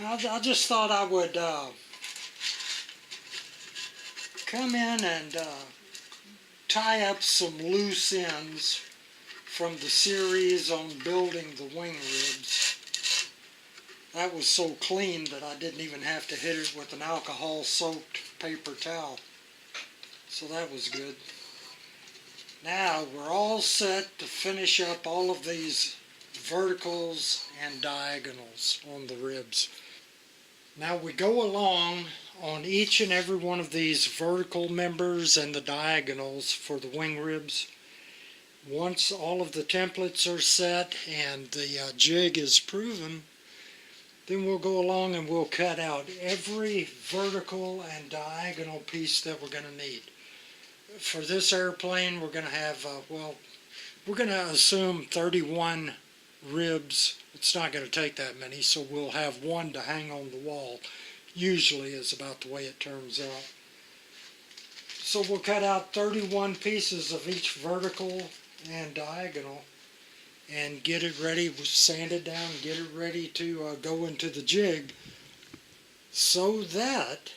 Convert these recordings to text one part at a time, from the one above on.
I just thought I would come in and tie up some loose ends from the series on building the wing ribs. That was so clean that I didn't even have to hit it with an alcohol-soaked paper towel. So that was good. Now we're all set to finish up all of these verticals and diagonals on the ribs. Now we go along on each and every one of these vertical members and the diagonals for the wing ribs. Once all of the templates are set and the jig is proven, then we'll go along and we'll cut out every vertical and diagonal piece that we're going to need. For this airplane, we're going to have, we're going to assume 31 ribs. It's not going to take that many, so we'll have one to hang on the wall. Usually is about the way it turns out. So we'll cut out 31 pieces of each vertical and diagonal and get it ready, sand it down, get it ready to go into the jig so that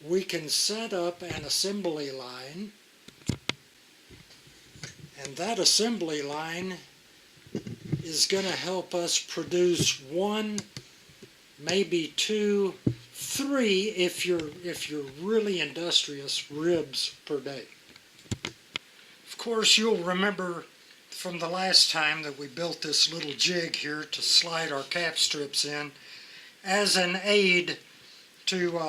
we can set up an assembly line, and that assembly line is going to help us produce one, maybe two, three, if you're really industrious, ribs per day. Of course, you'll remember from the last time that we built this little jig here to slide our cap strips in as an aid to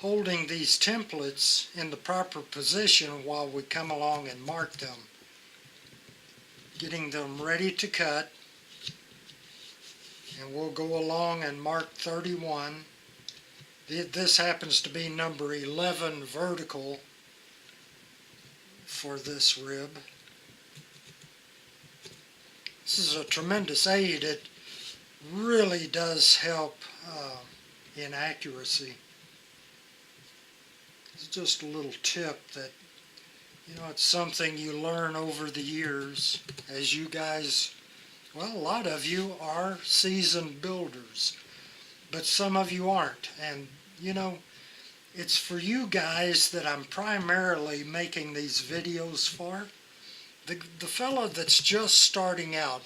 holding these templates in the proper position while we come along and mark them. Getting them ready to cut, and we'll go along and mark 31. This happens to be number 11 vertical for this rib. This is a tremendous aid. It really does help in accuracy. It's just a little tip that, you know, it's something you learn over the years as you guys, well, a lot of you are seasoned builders, but some of you aren't. And, you know, it's for you guys that I'm primarily making these videos for. The fellow that's just starting out,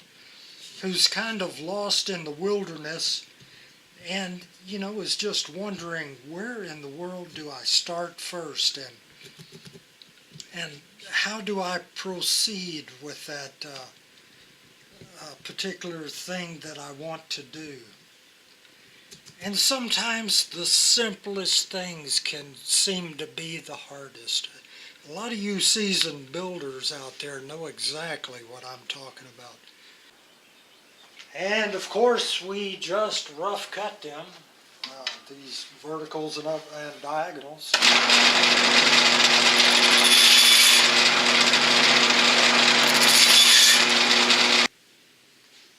who's kind of lost in the wilderness and, you know, is just wondering, where in the world do I start first, and how do I proceed with that particular thing that I want to do? And sometimes the simplest things can seem to be the hardest. A lot of you seasoned builders out there know exactly what I'm talking about. And of course we just rough cut them, these verticals and diagonals.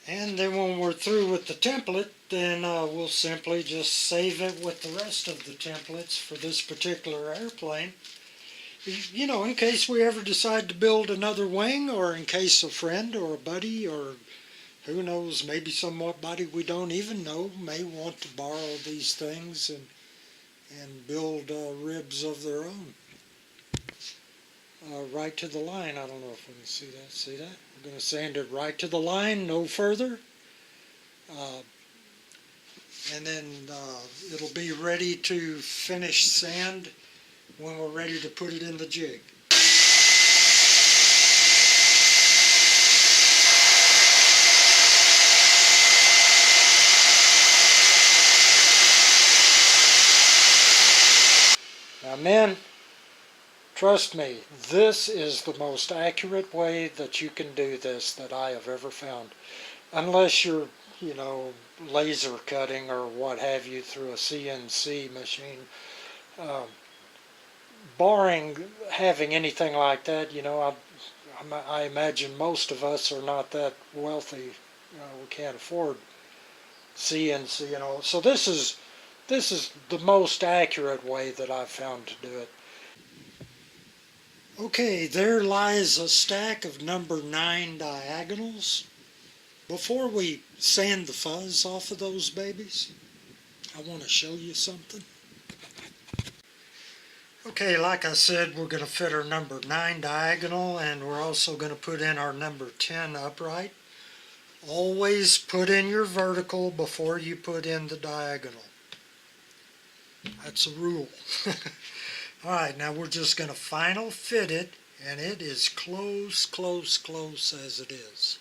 And then when we're through with the template, then we'll simply just save it with the rest of the templates for this particular airplane. You know, in case we ever decide to build another wing, or in case a friend or a buddy, or who knows, maybe somebody we don't even know may want to borrow these things and build ribs of their own. Right to the line. I don't know if we can see that. See that? We're going to sand it right to the line, no further. And then it'll be ready to finish sand when we're ready to put it in the jig. Now men, trust me, this is the most accurate way that you can do this that I have ever found. Unless you're, you know, laser cutting or what have you through a CNC machine. Barring having anything like that, you know, I imagine most of us are not that wealthy. We can't afford CNC and all. So this is the most accurate way that I've found to do it. Okay, there lies a stack of number 9 diagonals. Before we sand the fuzz off of those babies, I want to show you something. Okay, like I said, we're going to fit our number 9 diagonal, and we're also going to put in our number 10 upright. Always put in your vertical before you put in the diagonal. That's a rule. Alright, now we're just going to final fit it, and it is close as it is.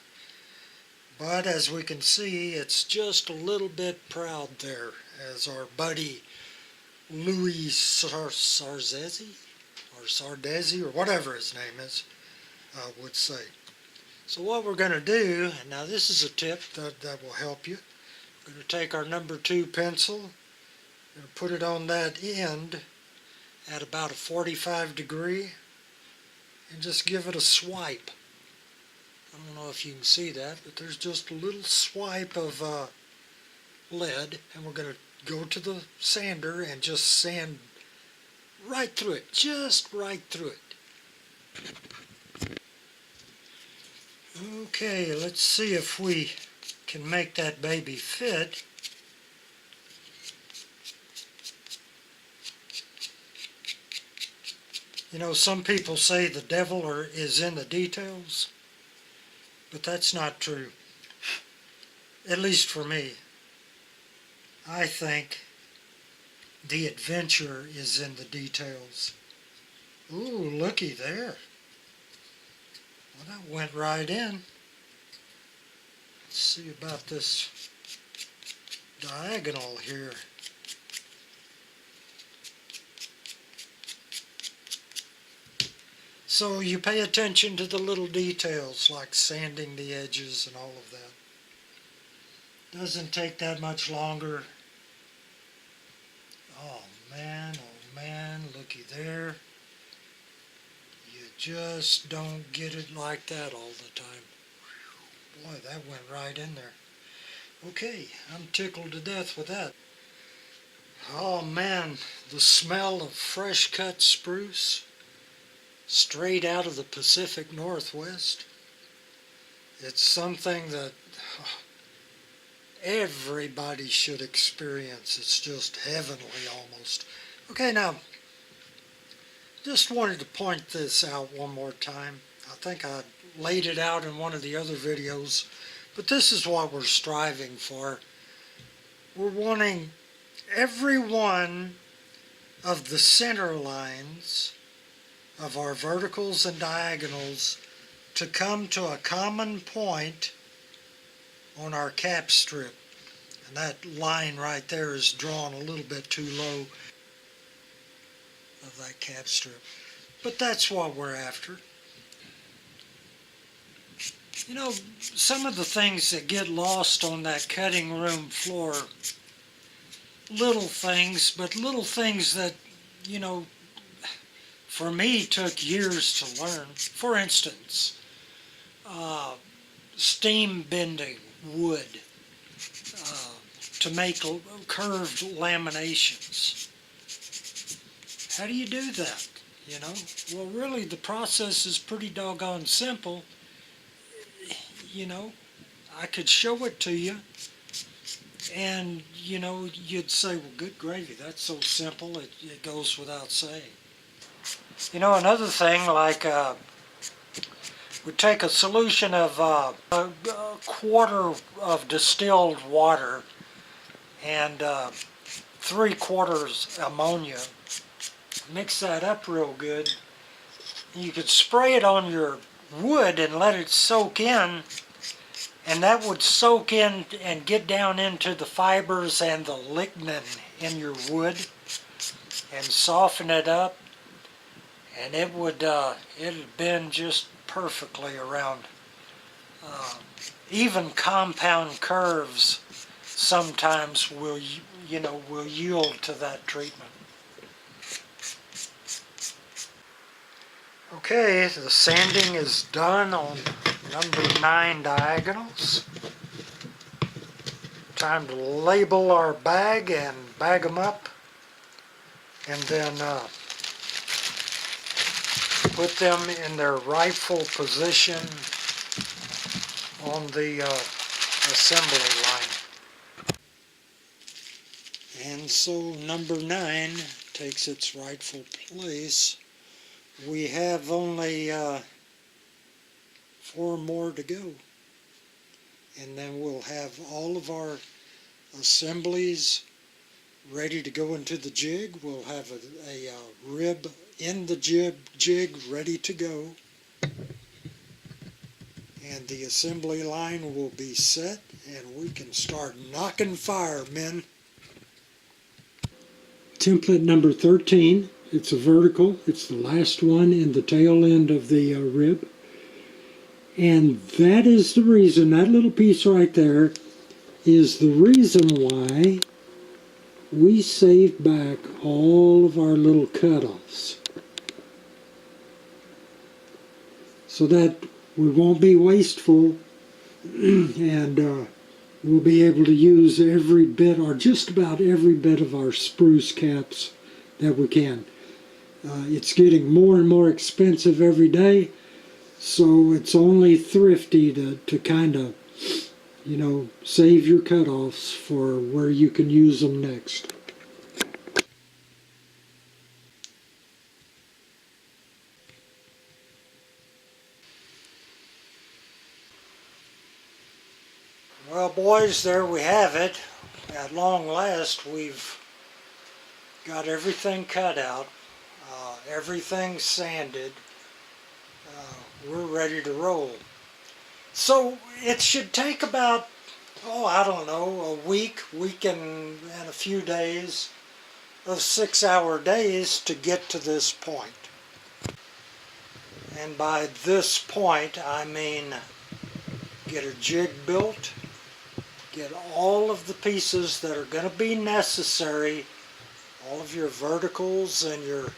But as we can see, it's just a little bit proud there, as our buddy Louis Sardesi, or whatever his name is, would say. So what we're going to do, and now this is a tip that will help you. We're going to take our number 2 pencil, going to put it on that end at about a 45 degree, and just give it a swipe. I don't know if you can see that, but there's just a little swipe of lead, and we're going to go to the sander and just sand right through it, just right through it. Okay, let's see if we can make that baby fit. You know, some people say the devil is in the details. But that's not true, at least for me. I think the adventure is in the details. Ooh, looky there. Well, that went right in. Let's see about this diagonal here. So you pay attention to the little details like sanding the edges and all of that. Doesn't take that much longer. Oh man, looky there. You just don't get it like that all the time. Boy, that went right in there. Okay, I'm tickled to death with that. Oh man, the smell of fresh cut spruce. Straight out of the Pacific Northwest. It's something that everybody should experience. It's just heavenly almost. Okay, now, just wanted to point this out one more time. I think I laid it out in one of the other videos, but this is what we're striving for. We're wanting every one of the center lines of our verticals and diagonals to come to a common point on our cap strip. And that line right there is drawn a little bit too low of that cap strip. But that's what we're after. You know, some of the things that get lost on that cutting room floor, little things, but little things that, you know, for me, took years to learn. For instance, steam bending wood to make curved laminations. How do you do that? You know, well, really, the process is pretty doggone simple. You know, I could show it to you, and you know, you'd say, "Well, good gravy, that's so simple. It goes without saying." You know, another thing, like we take a solution of a quarter of distilled water and 3/4 ammonia. Mix that up real good. You could spray it on your wood and let it soak in, and that would soak in and get down into the fibers and the lignin in your wood and soften it up. And it would, it'd bend just perfectly around. Even compound curves sometimes will, will yield to that treatment. Okay, the sanding is done on number 9 diagonals. Time to label our bag and bag them up, and then put them in their rightful position on the assembly line. And so number 9 takes its rightful place. We have only 4 more to go. And then we'll have all of our assemblies ready to go into the jig. We'll have a rib in the jig ready to go. And the assembly line will be set, and we can start knocking fire, men. Template number 13. It's a vertical. It's the last one in the tail end of the rib. And that is the reason, that little piece right there is the reason why we saved back all of our little cutoffs. So that we won't be wasteful and we'll be able to use every bit or just about every bit of our spruce caps that we can. It's getting more and more expensive every day, so it's only thrifty to kind of, you know, save your cutoffs for where you can use them next. Well, boys, there we have it. At long last, we've got everything cut out, everything sanded. We're ready to roll. So it should take about, I don't know, a week and a few days of 6-hour days to get to this point. And by this point, I mean get a jig built, get all of the pieces that are going to be necessary, all of your verticals and your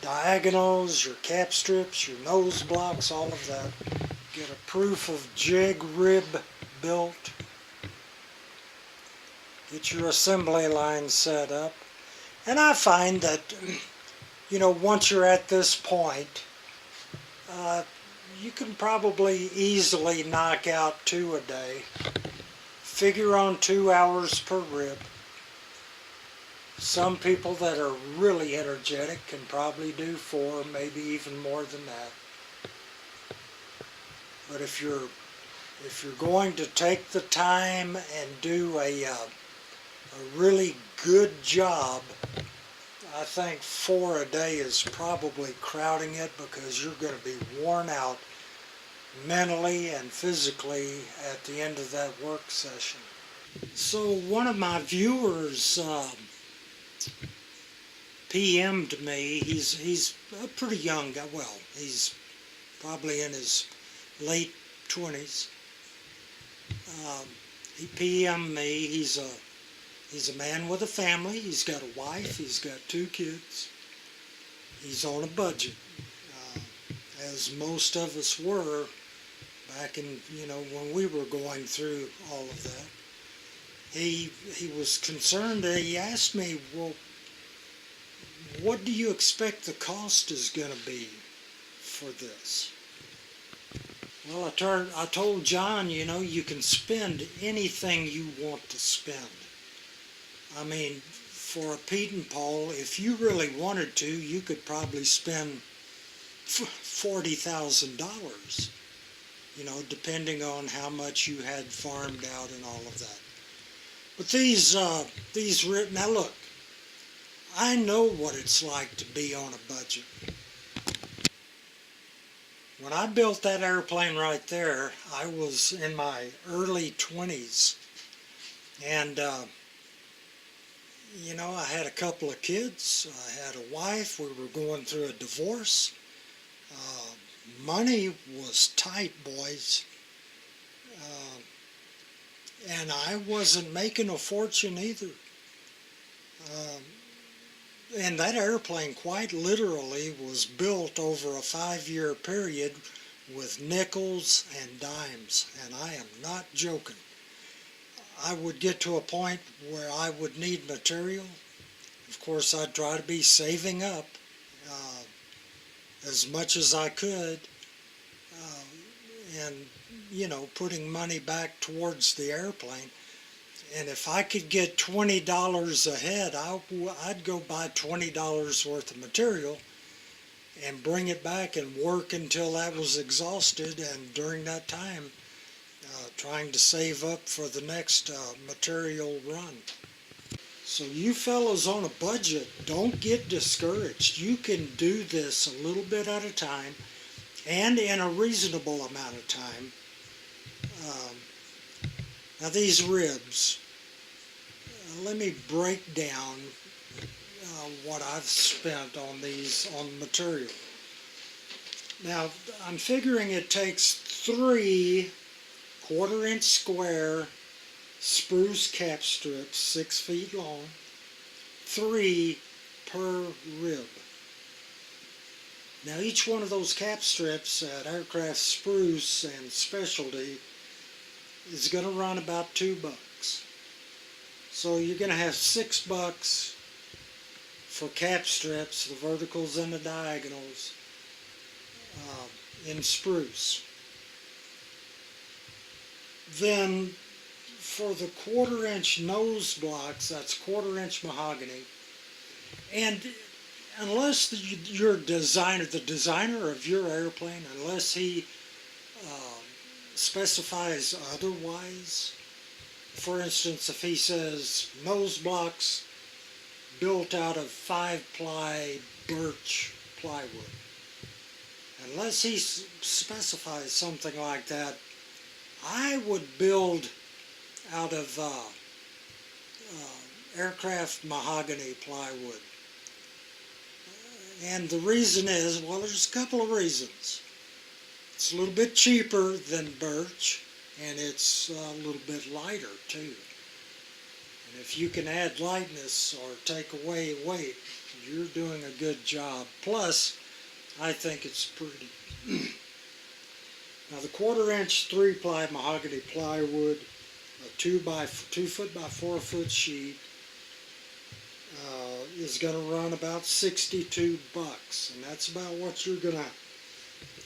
diagonals, your cap strips, your nose blocks, all of that. Get a proof of jig rib built. Get your assembly line set up. And I find that, you know, once you're at this point, you can probably easily knock out 2 a day. Figure on 2 hours per rib. Some people that are really energetic can probably do 4, maybe even more than that. But if you're going to take the time and do a really good job, I think 4 a day is probably crowding it, because you're going to be worn out mentally and physically at the end of that work session. So one of my viewers PM'd me. He's a pretty young guy. Well, he's probably in his late 20s. He PM'd me. He's a man with a family. He's got a wife. He's got 2 kids. He's on a budget, as most of us were back in, you know, when we were going through all of that. He was concerned. He asked me, well, what do you expect the cost is going to be for this? Well, I told John, you know, you can spend anything you want to spend. I mean, for a peat and pole, if you really wanted to, you could probably spend $40,000, you know, depending on how much you had farmed out and all of that. But these now look, I know what it's like to be on a budget. When I built that airplane right there, I was in my early 20s, and you know, I had a couple of kids, I had a wife, we were going through a divorce. Money was tight, boys. And I wasn't making a fortune either. And that airplane quite literally was built over a 5-year period with nickels and dimes, and I am not joking. I would get to a point where I would need material. Of course, I'd try to be saving up as much as I could, and putting money back towards the airplane. And if I could get $20 a head, I'd go buy $20 worth of material and bring it back and work until that was exhausted, and during that time trying to save up for the next material run. So you fellows on a budget, don't get discouraged. You can do this a little bit at a time and in a reasonable amount of time. Now these ribs, let me break down what I've spent on these, on material. Now I'm figuring it takes 3 1/4-inch square spruce cap strips, 6 feet long, 3 per rib. Now each one of those cap strips at Aircraft Spruce and Specialty is going to run about $2. So you're going to have $6 for cap strips, the verticals and the diagonals, in spruce. Then for the 1/4-inch nose blocks, that's 1/4-inch mahogany. And unless your designer, the designer of your airplane, unless he specifies otherwise, for instance, if he says nose blocks built out of 5-ply birch plywood, unless he specifies something like that, I would build out of aircraft mahogany plywood. And the reason is, well, there's a couple of reasons. It's a little bit cheaper than birch, and it's a little bit lighter too. And if you can add lightness or take away weight, you're doing a good job. Plus, I think it's pretty. Now the 1/4-inch 3-ply mahogany plywood, a 2 foot by 4 foot sheet, is going to run about $62, and that's about what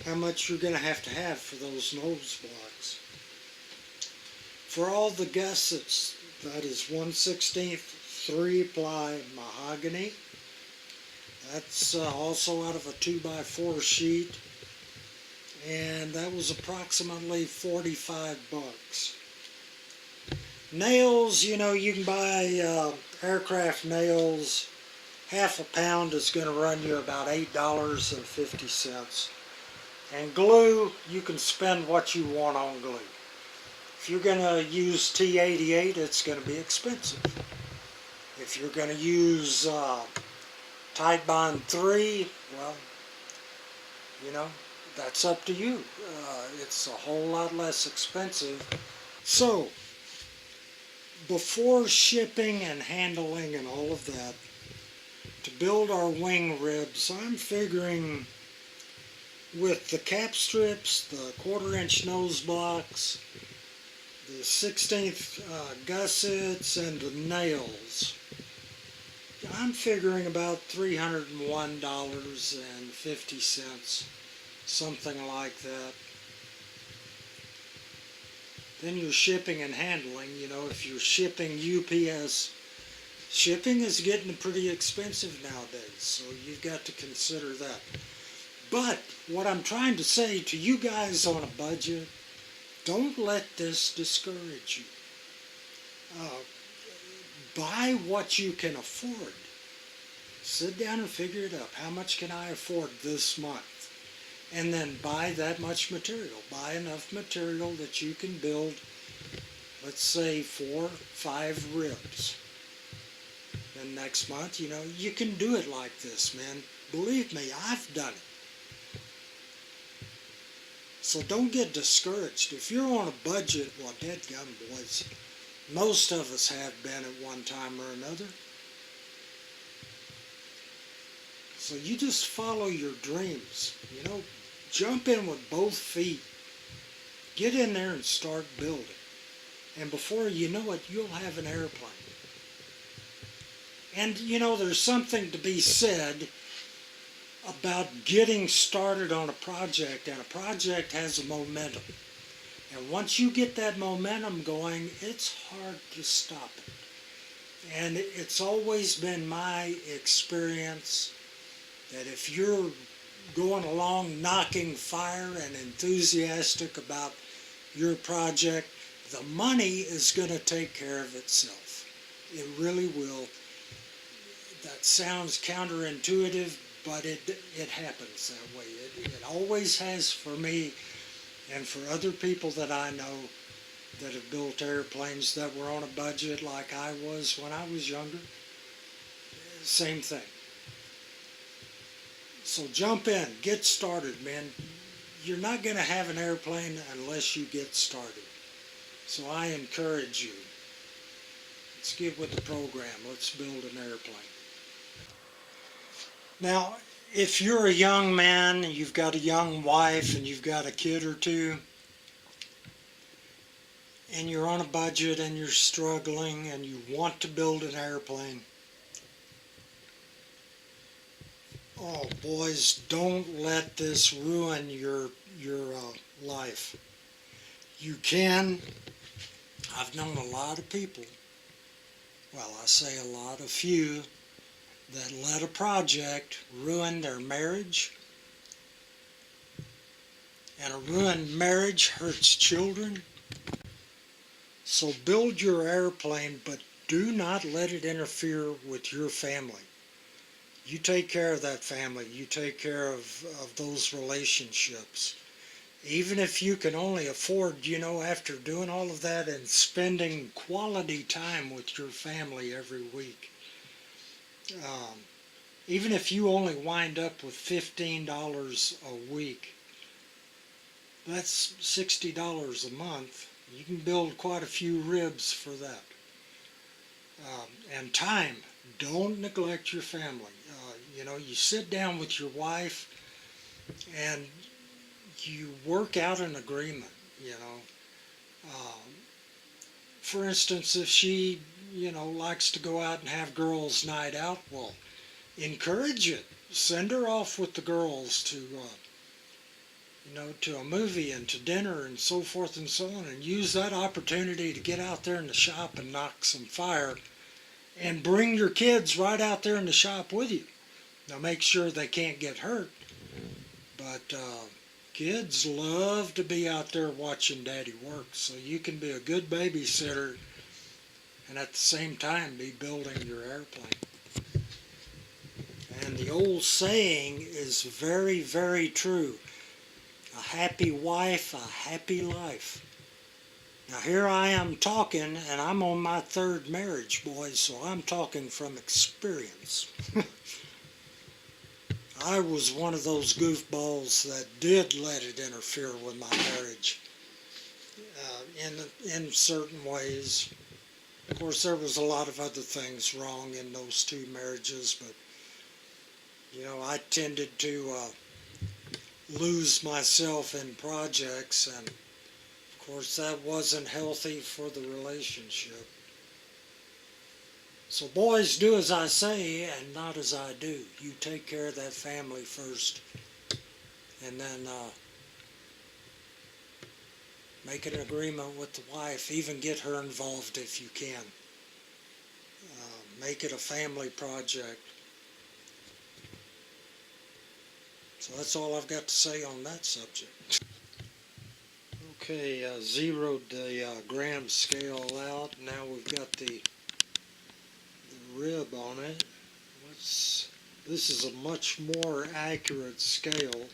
how much you're going to have for those nose blocks. For all the gussets, that is 1/16 3-ply mahogany. That's also out of a 2 by 4 sheet, and that was approximately $45. Nails, you can buy aircraft nails. Half a pound is going to run you about $8.50. And glue, you can spend what you want on glue. If you're going to use T88, it's going to be expensive. If you're going to use Titebond 3, well, that's up to you. It's a whole lot less expensive. So, before shipping and handling and all of that, to build our wing ribs, I'm figuring with the cap strips, the 1/4-inch nose blocks, the 16th gussets, and the nails, I'm figuring about $301.50, something like that. Then your shipping and handling, if you're shipping UPS, shipping is getting pretty expensive nowadays, so you've got to consider that. But what I'm trying to say to you guys on a budget, don't let this discourage you. Buy what you can afford. Sit down and figure it out. How much can I afford this month? And then buy that much material. Buy enough material that you can build, let's say, 4 or 5 ribs. Then next month, you can do it like this, man. Believe me, I've done it. So don't get discouraged. If you're on a budget, well, dadgum boys, most of us have been at one time or another. So you just follow your dreams. Jump in with both feet. Get in there and start building. And before you know it, you'll have an airplane. And there's something to be said about getting started on a project, and a project has a momentum. And once you get that momentum going, it's hard to stop it. And it's always been my experience that if you're going along knocking fire and enthusiastic about your project, the money is going to take care of itself. It really will. That sounds counterintuitive, but it happens that way. It always has for me and for other people that I know that have built airplanes that were on a budget like I was when I was younger. Same thing. So jump in, get started, man. You're not going to have an airplane unless you get started. So I encourage you. Let's get with the program. Let's build an airplane. Now, if you're a young man, you've got a young wife, and you've got a kid or two, and you're on a budget and you're struggling and you want to build an airplane, oh boys, don't let this ruin your life. You can. I've known a lot of people, well, I say a lot, a few, that let a project ruin their marriage. And a ruined marriage hurts children. So build your airplane, but do not let it interfere with your family. You take care of that family. You take care of those relationships. Even if you can only afford, after doing all of that and spending quality time with your family every week, even if you only wind up with $15 a week, that's $60 a month. You can build quite a few ribs for that. And time. Don't neglect your family. You sit down with your wife and you work out an agreement, For instance, if she, likes to go out and have girls' night out, well, encourage it. Send her off with the girls to a movie and to dinner and so forth and so on, and use that opportunity to get out there in the shop and knock some fire, and bring your kids right out there in the shop with you. Now make sure they can't get hurt, but kids love to be out there watching Daddy work, so you can be a good babysitter and at the same time be building your airplane. And the old saying is very, very true. A happy wife, a happy life. Now here I am talking, and I'm on my third marriage, boys, so I'm talking from experience. I was one of those goofballs that did let it interfere with my marriage in certain ways. Of course, there was a lot of other things wrong in those two marriages, but, I tended to lose myself in projects, and of course that wasn't healthy for the relationship. So boys, do as I say and not as I do. You take care of that family first, and then make an agreement with the wife. Even get her involved if you can. Make it a family project. So that's all I've got to say on that subject. Okay, zeroed the gram scale out. Now we've got the rib on it. This is a much more accurate scale.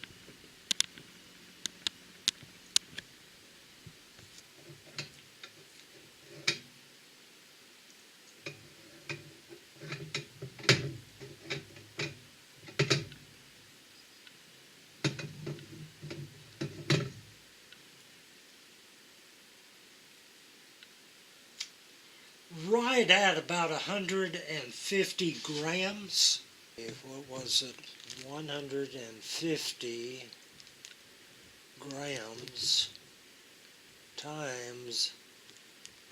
Right at about 150 grams. What was it? 150 grams times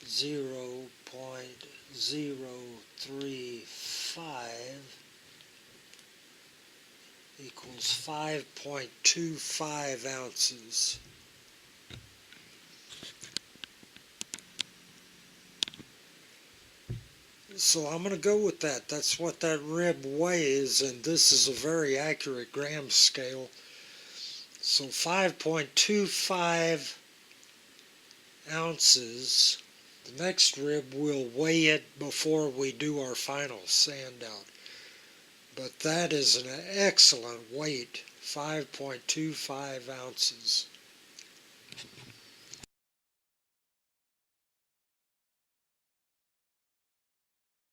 0.035 equals 5.25 ounces. So I'm going to go with that. That's what that rib weighs, and this is a very accurate gram scale. So 5.25 ounces. The next rib, we'll weigh it before we do our final sand out. But that is an excellent weight, 5.25 ounces.